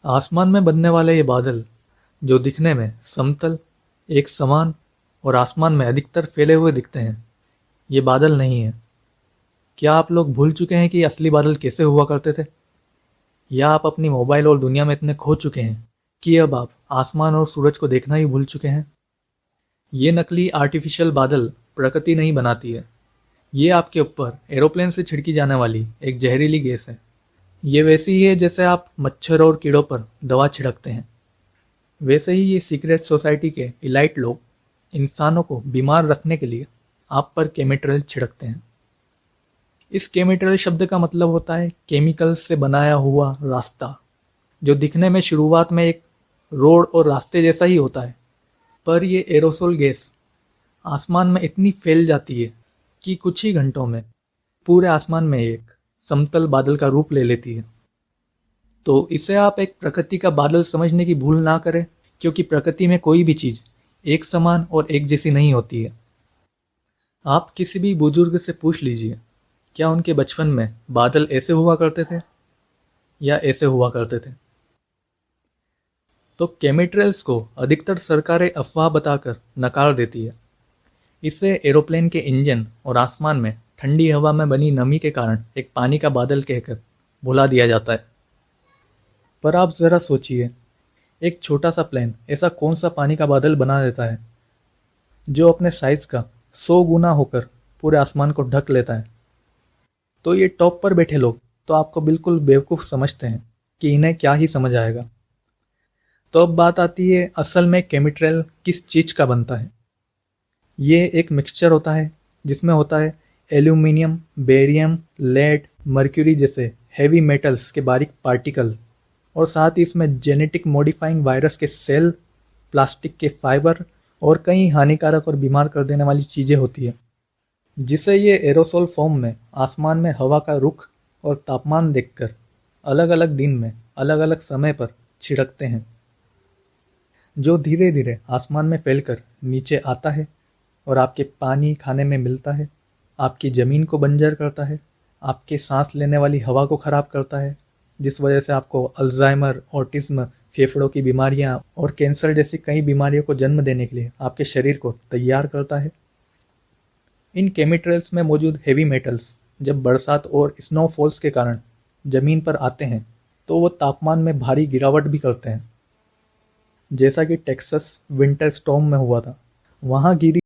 आसमान में बनने वाले ये बादल, जो दिखने में समतल, एक समान और आसमान में अधिकतर फैले हुए दिखते हैं, ये बादल नहीं है। क्या आप लोग भूल चुके हैं कि असली बादल कैसे हुआ करते थे? या आप अपनी मोबाइल और दुनिया में इतने खो चुके हैं कि अब आप आसमान और सूरज को देखना ही भूल चुके हैं? ये नकली आर्टिफिशियल बादल प्रकृति नहीं बनाती है। ये आपके ऊपर एरोप्लेन से छिड़की जाने वाली एक जहरीली गैस है। ये वैसी ही है जैसे आप मच्छर और कीड़ों पर दवा छिड़कते हैं। वैसे ही ये सीक्रेट सोसाइटी के इलाइट लोग इंसानों को बीमार रखने के लिए आप पर केमिकल छिड़कते हैं। इस केमिकल शब्द का मतलब होता है केमिकल से बनाया हुआ रास्ता, जो दिखने में शुरुआत में एक रोड और रास्ते जैसा ही होता है। पर ये एरोसोल गैस आसमान में इतनी फैल जाती है कि कुछ ही घंटों में पूरे आसमान में एक समतल बादल का रूप ले लेती है। तो इसे आप एक प्रकृति का बादल समझने की भूल ना करें, क्योंकि प्रकृति में कोई भी चीज एक समान और एक जैसी नहीं होती है। आप किसी भी बुजुर्ग से पूछ लीजिए, क्या उनके बचपन में बादल ऐसे हुआ करते थे या ऐसे हुआ करते थे? तो केमिट्रेल्स को अधिकतर सरकारें अफवाह बताकर नकार देती है। इसे एरोप्लेन के इंजन और आसमान में ठंडी हवा में बनी नमी के कारण एक पानी का बादल कहकर भुला दिया जाता है। पर आप जरा सोचिए, एक छोटा सा प्लेन ऐसा कौन सा पानी का बादल बना देता है जो अपने साइज का 100 गुना होकर पूरे आसमान को ढक लेता है? तो ये टॉप पर बैठे लोग तो आपको बिल्कुल बेवकूफ़ समझते हैं कि इन्हें क्या ही समझ आएगा। तो अब बात आती है असल में केमिट्रेल किस चीज़ का बनता है। ये एक मिक्सचर होता है जिसमें होता है एल्यूमिनियम, बेरियम, लेड, मर्क्यूरी जैसे हैवी मेटल्स के बारीक पार्टिकल, और साथ ही इसमें जेनेटिक मॉडिफाइंग वायरस के सेल, प्लास्टिक के फाइबर और कई हानिकारक और बीमार कर देने वाली चीज़ें होती है, जिसे ये एरोसोल फॉर्म में आसमान में हवा का रुख और तापमान देखकर अलग अलग दिन में अलग अलग समय पर छिड़कते हैं, जो धीरे धीरे आसमान में फैलकर नीचे आता है और आपके पानी खाने में मिलता है, आपकी ज़मीन को बंजर करता है, आपके सांस लेने वाली हवा को ख़राब करता है, जिस वजह से आपको अल्जाइमर, ऑटिज्म, फेफड़ों की बीमारियां और कैंसर जैसी कई बीमारियों को जन्म देने के लिए आपके शरीर को तैयार करता है। इन केमिकल्स में मौजूद हेवी मेटल्स जब बरसात और स्नोफॉल्स के कारण ज़मीन पर आते हैं तो वो तापमान में भारी गिरावट भी करते हैं, जैसा कि टेक्सास विंटर स्टॉर्म में हुआ था। वहाँ गिरी